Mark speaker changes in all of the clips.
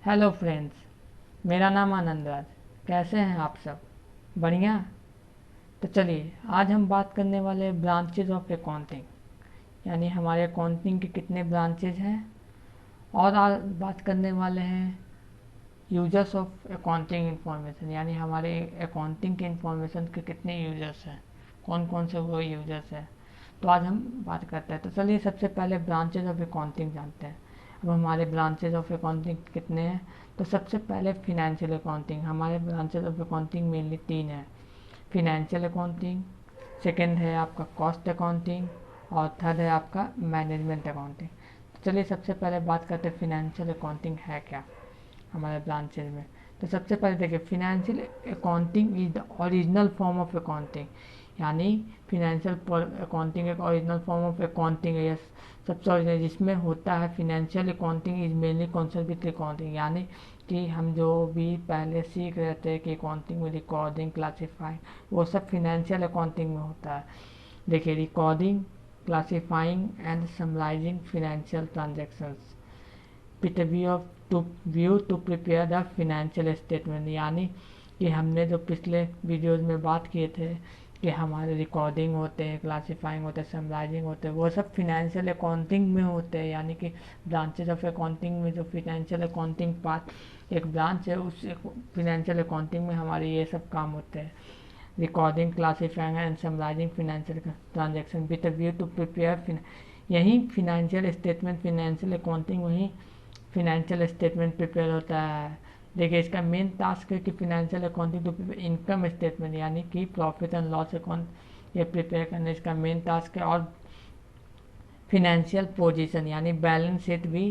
Speaker 1: Hello friends, मेरा नाम आनंदराज। कैसे हैं आप सब? बढ़िया। तो चलिए आज हम बात करने वाले हैं ब्रांचेज ऑफ अकाउंटिंग, यानी हमारे अकाउंटिंग के कितने ब्रांचेज हैं। और आज बात करने वाले हैं यूजर्स ऑफ अकाउंटिंग इंफॉर्मेशन, यानी हमारे अकाउंटिंग के इंफॉर्मेशन के कितने यूजर्स हैं, कौन कौन से वो यूजर्स हैं। तो आज हम बात करते हैं। तो चलिए सबसे पहले ब्रांचेज ऑफ अकाउंटिंग जानते हैं। अब हमारे ब्रांचेज ऑफ अकाउंटिंग कितने हैं? तो सबसे पहले फिनेंशियल अकाउंटिंग। हमारे ब्रांचेज ऑफ अकाउंटिंग मेनली तीन है। फिनेंशियल अकाउंटिंग, सेकेंड है आपका कॉस्ट अकाउंटिंग, और थर्ड है आपका मैनेजमेंट अकाउंटिंग। तो चलिए सबसे पहले बात करते हैं फिनेंशियल अकाउंटिंग है क्या हमारे ब्रांचेज में। तो सबसे पहले देखिए, financial accounting is the original form of accounting, यानी फिनेंशियल अकाउंटिंग एक ओरिजिनल फॉर्म ऑफ अकाउंटिंग है। सबसे ओरिजिनल जिसमें होता है financial accounting is mainly concern with accounting, यानी कि हम जो भी पहले सीख रहे थे कि अकाउंटिंग में रिकॉर्डिंग, क्लासीफाइंग, वो सब फिनेंशियल अकाउंटिंग में होता है। देखिए, recording, classifying and summarising financial transactions with view to prepare the financial statement, यानी कि हमने जो पिछले वीडियोज में बात किए थे कि हमारे रिकॉर्डिंग होते हैं, क्लासीफाइंग होते हैं, समराइजिंग होते हैं, वो सब फिनेंशियल अकाउंटिंग में होते हैं। यानी कि ब्रांचेज ऑफ अकाउंटिंग में जो फिनेंशियल अकाउंटिंग पार्ट एक ब्रांच है, उस फिनेंशियल अकाउंटिंग में हमारे ये सब काम होते हैं। Recording, classifying and summarising financial transaction with view to prepare, यही फिनेंशियल स्टेटमेंट, फिनेंशियल अकाउंटिंग वही फिनेंशियल स्टेटमेंट प्रिपेयर होता है। देखिए, इसका मेन टास्क है कि financial accounting to income statement, यानी कि प्रॉफिट एंड लॉस अकाउंट ये प्रिपेयर करना इसका मेन टास्क है। और फिनेंशियल पोजीशन यानी बैलेंस शीट भी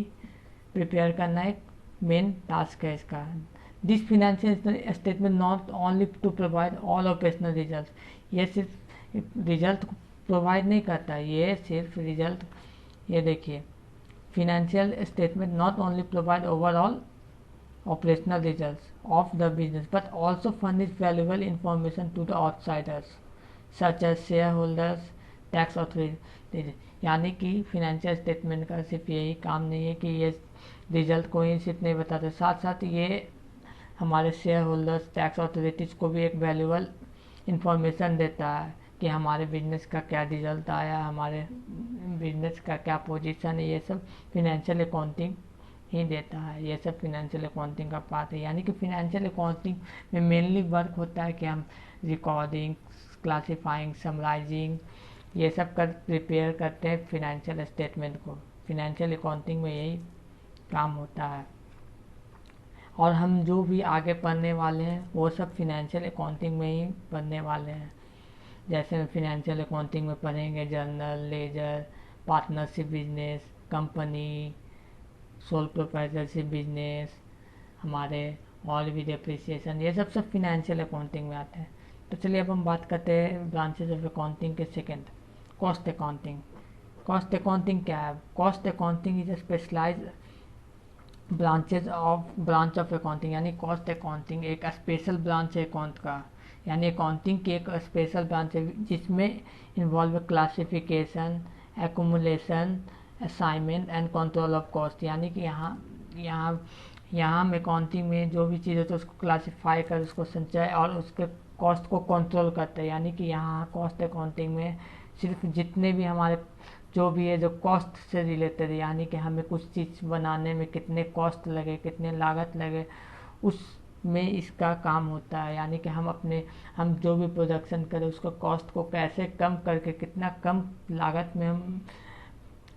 Speaker 1: प्रिपेयर करना एक मेन टास्क है इसका। This financial statement not only to provide all operational result, ये सिर्फ रिजल्ट प्रोवाइड नहीं करता, ये सिर्फ रिजल्ट, ये देखिए, financial statement not only provide overall operational results of the business but also furnish valuable information to the outsiders such as shareholders, tax authorities। यानी कि फिनेंशियल स्टेटमेंट का सिर्फ यही काम नहीं है कि ये रिजल्ट को ही सिर्फ नहीं बताते, साथ साथ ये हमारे शेयर होल्डर्स, टैक्स अथॉरिटीज़ को भी एक वैल्यूबल इंफॉर्मेशन देता है कि हमारे बिजनेस का क्या रिजल्ट आया, हमारे बिजनेस का क्या पोजीशन है। ये सब फिनेंशियल अकाउंटिंग ही देता है, ये सब फिनेंशियल अकाउंटिंग का पार्ट है। यानी कि फिनेंशियल अकाउंटिंग में मेनली वर्क होता है कि हम रिकॉर्डिंग, क्लासीफाइंग, समराइजिंग ये सब कर प्रिपेयर करते हैं फिनेंशियल स्टेटमेंट को। फिनेंशियल अकाउंटिंग में यही काम होता है। और हम जो भी आगे पढ़ने वाले हैं वो सब फिनेंशियल अकाउंटिंग में ही पढ़ने वाले हैं। जैसे फिनेंशियल अकाउंटिंग में पढ़ेंगे journal, ledger, partnership business, company, sole proprietorship business, हमारे ऑल भी डेप्रिसिएशन, ये सब सब फिनेंशियल अकाउंटिंग में आते हैं। तो चलिए अब हम बात करते हैं ब्रांचेज ऑफ अकाउंटिंग के second, cost accounting. Cost accounting क्या है? Cost accounting is specialise branch of accounting, यानी कॉस्ट अकाउंटिंग एक स्पेशल ब्रांच है अकाउंट का, यानी अकाउंटिंग की एक स्पेशल ब्रांच है जिसमें involve classification, accumulation, assignment and control of cost. यानी कि यहाँ हम अकाउंटिंग में जो भी चीज़ होती है उसको क्लासीफाई कर, उसको संचय और उसके कॉस्ट को कंट्रोल करते हैं। यानी कि यहाँ कॉस्ट अकाउंटिंग में सिर्फ जितने भी हमारे जो भी है जो कॉस्ट से रिलेटेड है, यानी कि हमें कुछ चीज़ बनाने में कितने कॉस्ट लगे, कितने लागत लगे, उसमें इसका काम होता है। यानी कि हम जो भी प्रोडक्शन करें उसको कॉस्ट को कैसे कम करके कितना कम लागत में हम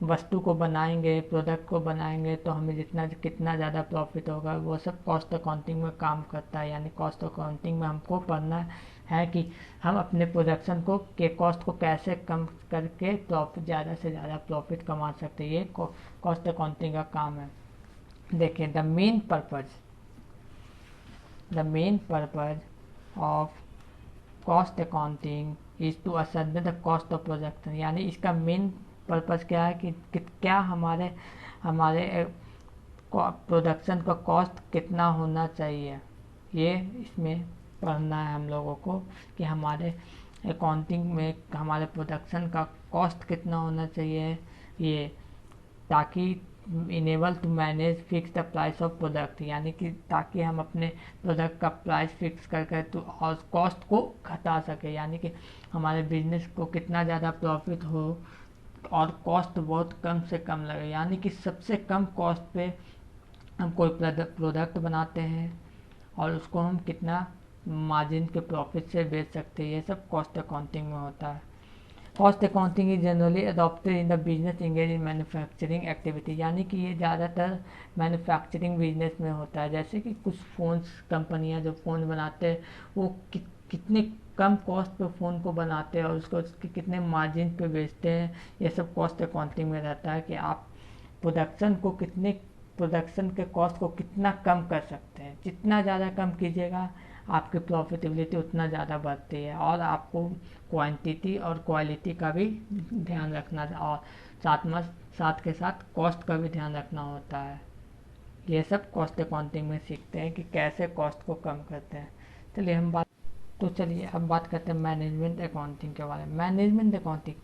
Speaker 1: वस्तु को बनाएंगे, प्रोडक्ट को बनाएंगे, तो हमें कितना ज़्यादा प्रॉफिट होगा, वो सब कॉस्ट अकाउंटिंग में काम करता है। यानी कॉस्ट अकाउंटिंग में हमको पढ़ना है कि हम अपने प्रोडक्शन को के कॉस्ट को कैसे कम करके प्रॉफिट, ज़्यादा से ज़्यादा प्रॉफिट कमा सकते हैं। ये कॉस्ट अकाउंटिंग का काम है। देखिए, the main purpose of cost accounting is to ascertain the cost of production, यानी इसका मेन पर्पज़ क्या है कि क्या हमारे प्रोडक्शन का कॉस्ट कितना होना चाहिए, ये इसमें पढ़ना है हम लोगों को कि हमारे अकाउंटिंग में हमारे प्रोडक्शन का कॉस्ट कितना होना चाहिए, ये ताकि enable to manage fix the price of product, यानी कि ताकि हम अपने प्रोडक्ट का प्राइस फिक्स कर तो और कॉस्ट को घटा सके, यानी कि हमारे बिजनेस को कितना ज़्यादा प्रॉफिट हो और कॉस्ट बहुत कम से कम लगे, यानी कि सबसे कम कॉस्ट पे हम कोई प्रोडक्ट बनाते हैं और उसको हम कितना मार्जिन के प्रॉफिट से बेच सकते हैं, ये सब कॉस्ट अकाउंटिंग में होता है। Cost accounting is generally adopted in the business engage in manufacturing activity, यानी कि ये ज़्यादातर मैन्युफैक्चरिंग बिजनेस में होता है। जैसे कि कुछ फ़ोन्स कंपनियां जो फ़ोन बनाते हैं वो कितने कम कॉस्ट पे फ़ोन को बनाते हैं और उसको उसके कितने मार्जिन पे बेचते हैं, ये सब कॉस्ट अकाउंटिंग में रहता है कि आप प्रोडक्शन के कॉस्ट को कितना कम कर सकते हैं। जितना ज़्यादा कम कीजिएगा आपकी प्रॉफिटेबिलिटी उतना ज़्यादा बढ़ती है, और आपको क्वांटिटी और क्वालिटी का भी ध्यान रखना और साथ के साथ कॉस्ट का भी ध्यान रखना होता है। ये सब कॉस्ट अकाउंटिंग में सीखते हैं कि कैसे कॉस्ट को कम करते हैं। चलिए अब बात करते हैं मैनेजमेंट अकाउंटिंग के बारे में। Management accounting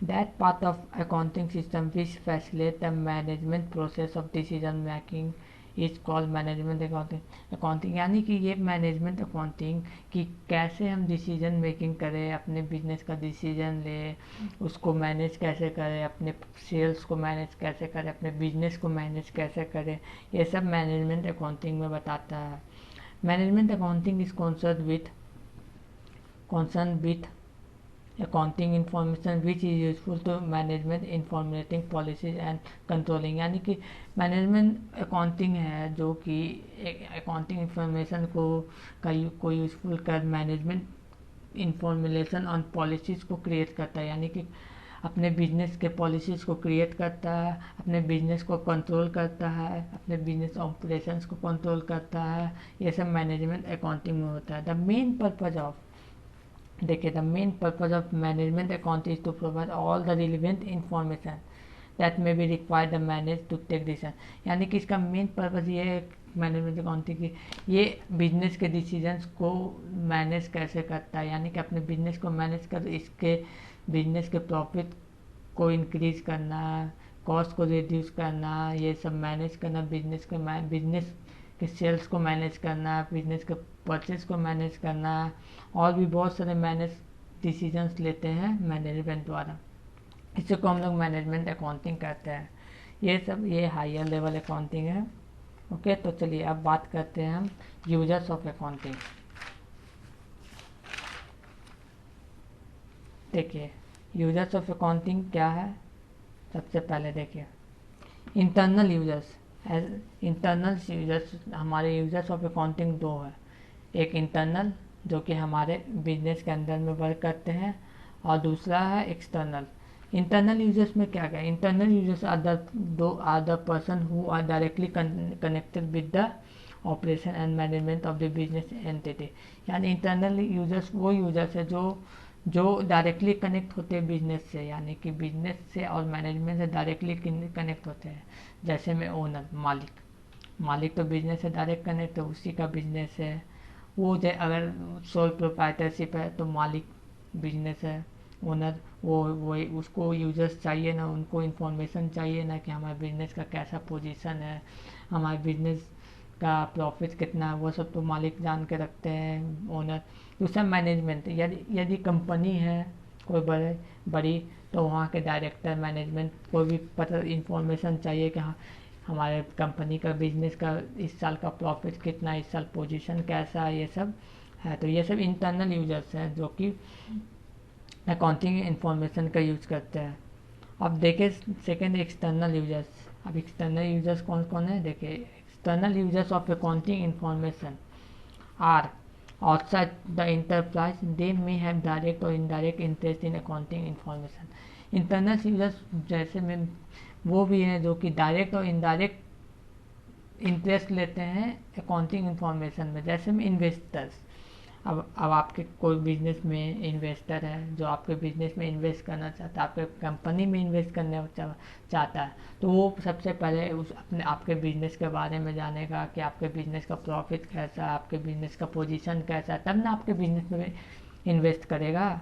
Speaker 1: that part of accounting system which facilitate the management process of decision making is called management accounting, यानी कि ये मैनेजमेंट अकाउंटिंग कि कैसे हम डिसीजन मेकिंग करें, अपने बिजनेस का डिसीजन ले, उसको मैनेज कैसे करें, अपने सेल्स को मैनेज कैसे करें, अपने बिजनेस को मैनेज कैसे करें, ये सब मैनेजमेंट अकाउंटिंग में बताता है। Management accounting is concerned with accounting information which is useful to management in formulating policies and controlling, यानी कि मैनेजमेंट अकाउंटिंग है जो कि अकाउंटिंग इंफॉर्मेशन को यूजफुल कर मैनेजमेंट इन्फॉर्मेशन ऑन पॉलिसीज़ को क्रिएट करता है, यानी कि अपने बिजनेस के पॉलिसीज़ को क्रिएट करता है, अपने बिजनेस को कंट्रोल करता है, अपने बिजनेस ऑपरेशंस को कंट्रोल करता है। ये सब मैनेजमेंट अकाउंटिंग में होता है। The main purpose of management account is to provide all the relevant information that may be required the manage to take decision, यानी कि इसका मेन पर्पज ये है मैनेजमेंट अकाउंटिंग की ये बिजनेस के डिसीजंस को मैनेज कैसे करता है, यानी कि अपने बिजनेस को मैनेज कर इसके बिजनेस के प्रॉफिट को इंक्रीज करना, कॉस्ट को रिड्यूस करना, ये सब मैनेज करना, बिजनेस के सेल्स को मैनेज करना, बिजनेस के परचेज को मैनेज करना, और भी बहुत सारे मैनेज डिसीजंस लेते हैं मैनेजमेंट द्वारा। इसी को हम लोग मैनेजमेंट अकाउंटिंग कहते हैं। ये हायर लेवल अकाउंटिंग है। ओके, तो चलिए अब बात करते हैं हम यूजर्स ऑफ अकाउंटिंग। देखिए यूजर्स ऑफ अकाउंटिंग क्या है। सबसे पहले देखिए इंटरनल यूजर्स हमारे यूजर्स ऑफ अकाउंटिंग दो है। एक इंटरनल जो कि हमारे बिजनेस के अंदर में वर्क करते हैं, और दूसरा है एक्सटर्नल। इंटरनल यूजर्स में क्या क्या? Internal users are the person who are directly connected with the operation and management of the business entity, यानी इंटरनल यूजर्स वो यूजर्स है जो डायरेक्टली कनेक्ट होते हैं बिजनेस से, यानी कि बिजनेस से और मैनेजमेंट से डायरेक्टली कनेक्ट होते हैं। जैसे में ओनर मालिक तो बिजनेस से डायरेक्ट कनेक्ट है, उसी का बिजनेस है वो। अगर सोल प्रोप्राइटरशिप है तो मालिक बिजनेस है, ओनर वो उसको यूजर्स चाहिए ना, उनको इन्फॉर्मेशन चाहिए ना कि हमारे बिजनेस का कैसा पोजीशन है, हमारे बिजनेस का प्रॉफिट कितना है, वो सब तो मालिक जान के रखते हैं, ओनर। दूसरा मैनेजमेंट, यदि कंपनी है कोई बड़ी तो वहाँ के डायरेक्टर मैनेजमेंट को भी पता इन्फॉर्मेशन चाहिए कि हाँ हमारे कंपनी का बिजनेस का इस साल का प्रॉफिट कितना, इस साल पोजीशन कैसा है, ये सब है। तो ये सब इंटरनल यूजर्स हैं जो कि अकाउंटिंग इंफॉर्मेशन का यूज करते हैं। अब देखिए सेकेंड एक्सटर्नल यूजर्स। अब एक्सटर्नल यूजर्स कौन कौन है? देखिए external users of accounting information are outside the enterprise, they may have direct or indirect interest in accounting information. Internal users जैसे में वो भी हैं जो कि डायरेक्ट और इनडायरेक्ट इंटरेस्ट लेते हैं अकाउंटिंग इंफॉर्मेशन में। जैसे में इन्वेस्टर्स, अब आपके कोई बिजनेस में इन्वेस्टर है जो आपके बिजनेस में इन्वेस्ट करना चाहता है, आपके कंपनी में इन्वेस्ट करना चाहता है, तो वो सबसे पहले आपके बिजनेस के बारे में जानेगा कि आपके बिजनेस का प्रॉफिट कैसा है, आपके बिजनेस का पोजीशन कैसा है, तब ना आपके बिजनेस में इन्वेस्ट करेगा।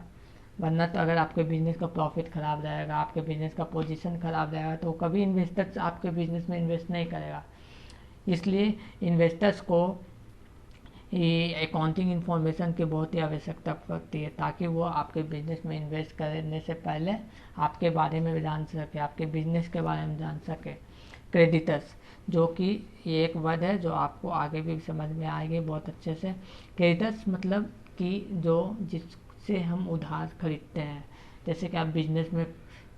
Speaker 1: वरना तो अगर आपके बिजनेस का प्रॉफिट ख़राब रहेगा, आपके बिजनेस का पोजीशन ख़राब रहेगा, तो कभी इन्वेस्टर्स आपके बिजनेस में इन्वेस्ट नहीं करेगा। इसलिए इन्वेस्टर्स को ये अकाउंटिंग इन्फॉर्मेशन की बहुत ही आवश्यकता पड़ती है, ताकि वो आपके बिजनेस में इन्वेस्ट करने से पहले आपके बारे में भी जान सके, आपके बिजनेस के बारे में जान सके। क्रेडिटर्स, जो कि ये एक वर्ड है जो आपको आगे भी समझ में आएगी बहुत अच्छे से। क्रेडिटर्स मतलब कि जो जिससे हम उधार खरीदते हैं, जैसे कि आप बिजनेस में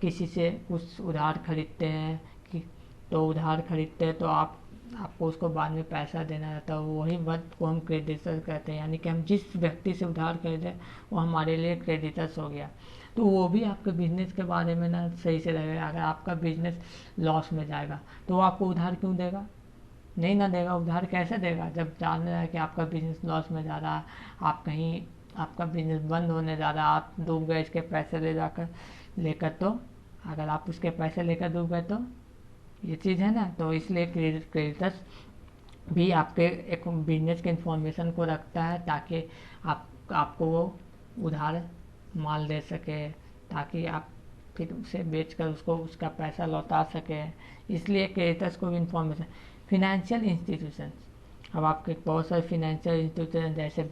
Speaker 1: किसी से कुछ उधार खरीदते हैं कि तो उधार खरीदते हैं तो आपको उसको बाद में पैसा देना रहता है, वही वर्ड को हम क्रेडिटर्स कहते हैं। यानी कि हम जिस व्यक्ति से उधार खरीदे वो हमारे लिए क्रेडिटर्स हो गया। तो वो भी आपके बिजनेस के बारे में ना सही से रहेगा। अगर आपका बिजनेस लॉस में जाएगा तो वो आपको उधार क्यों देगा? नहीं ना देगा। उधार कैसे देगा जब जान रहा है कि आपका बिजनेस लॉस में जा रहा है, आप कहीं आपका बिजनेस बंद होने जा रहा है, आप डूब गए इसके पैसे लेकर तो अगर आप उसके पैसे लेकर डूब गए तो ये चीज़ है ना। तो इसलिए क्रेडिटर्स भी आपके एक बिजनेस के इंफॉर्मेशन को रखता है, ताकि आपको वो उधार माल दे सके, ताकि आप फिर उसे बेचकर उसको उसका पैसा लौटा सके। इसलिए क्रेडिटर्स को भी इंफॉर्मेशन। फिनेंशियल इंस्टीट्यूशन, अब आपके बहुत सारे फिनेंशियल इंस्टीट्यूशन जैसे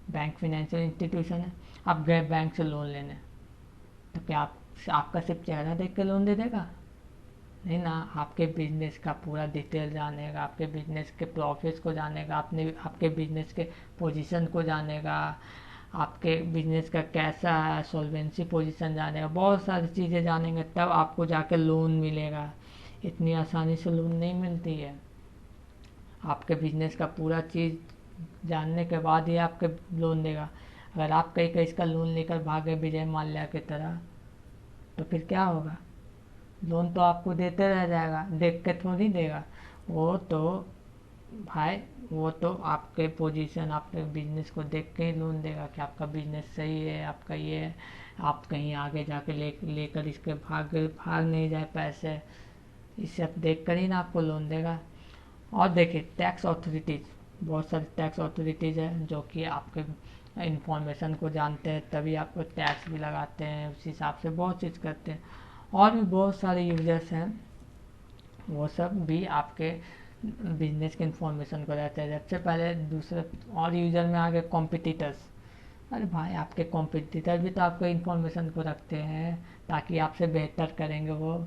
Speaker 1: बैंक फिनेंशियल इंस्टीट्यूशन है। आप गए बैंक से लोन लेने, तो क्या आपका सिर्फ चेहरा देख के लोन दे देगा? नहीं ना। आपके बिजनेस का पूरा डिटेल जानेगा, आपके बिजनेस के प्रॉफिट्स को जानेगा, आपके बिजनेस के पोजीशन को जानेगा, आपके बिजनेस का कैसा है, सॉल्वेंसी पोजीशन जानेगा, बहुत सारी चीज़ें जानेंगे, तब आपको जाके लोन मिलेगा। इतनी आसानी से लोन नहीं मिलती है। आपके बिजनेस का पूरा चीज़ जानने के बाद ही आपके लोन देगा। अगर आप कहीं कहीं इसका लोन लेकर भागे विजय माल्या की तरह, तो फिर क्या होगा? लोन तो आपको देते रह जाएगा, देख के थोड़ी देगा। वो तो भाई वो तो आपके पोजीशन, आपके बिजनेस को देख के ही लोन देगा कि आपका बिजनेस सही है, आपका ये है, आप कहीं आगे जाके लेकर इसके भाग नहीं जाए पैसे, इसे आप देख कर ही ना आपको लोन देगा। और देखिए टैक्स अथॉरिटीज़, बहुत सारी टैक्स अथॉरिटीज़ है जो कि आपके इंफॉर्मेशन को जानते हैं, तभी आपको टैक्स भी लगाते हैं, उस हिसाब से बहुत चीज़ करते हैं। और भी बहुत सारे यूजर्स हैं, वो सब भी आपके बिजनेस के इंफॉर्मेशन को रहते हैं। सबसे पहले दूसरे और यूजर में आ गए कॉम्पिटिटर्स। अरे भाई आपके कॉम्पिटिटर भी तो आपको इंफॉर्मेशन को रखते हैं, ताकि आपसे बेहतर करेंगे वो।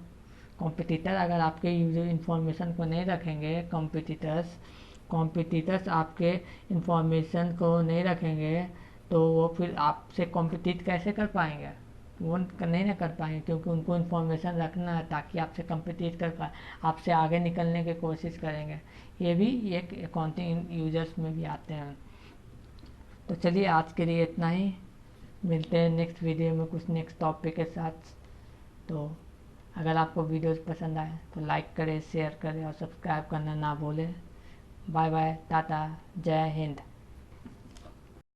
Speaker 1: कॉम्पिटिटर अगर आपके यूजर इंफॉर्मेशन को नहीं रखेंगे, कॉम्पिटिटर्स आपके इंफॉर्मेशन को नहीं रखेंगे, तो वो फिर आपसे कॉम्पिटिट कैसे कर पाएंगे? वो नहीं ना कर पाएंगे, क्योंकि उनको इन्फॉर्मेशन रखना है ताकि आपसे कम्पिटिट कर पाए, आपसे आगे निकलने की कोशिश करेंगे। ये भी एक अकाउंटिंग यूजर्स में भी आते हैं। तो चलिए आज के लिए इतना ही, मिलते हैं नेक्स्ट वीडियो में कुछ नेक्स्ट टॉपिक के साथ। तो अगर आपको वीडियोस पसंद आए तो लाइक करें, शेयर करें और सब्सक्राइब करना ना भूलें। बाय बाय, टाटा, जय हिंद।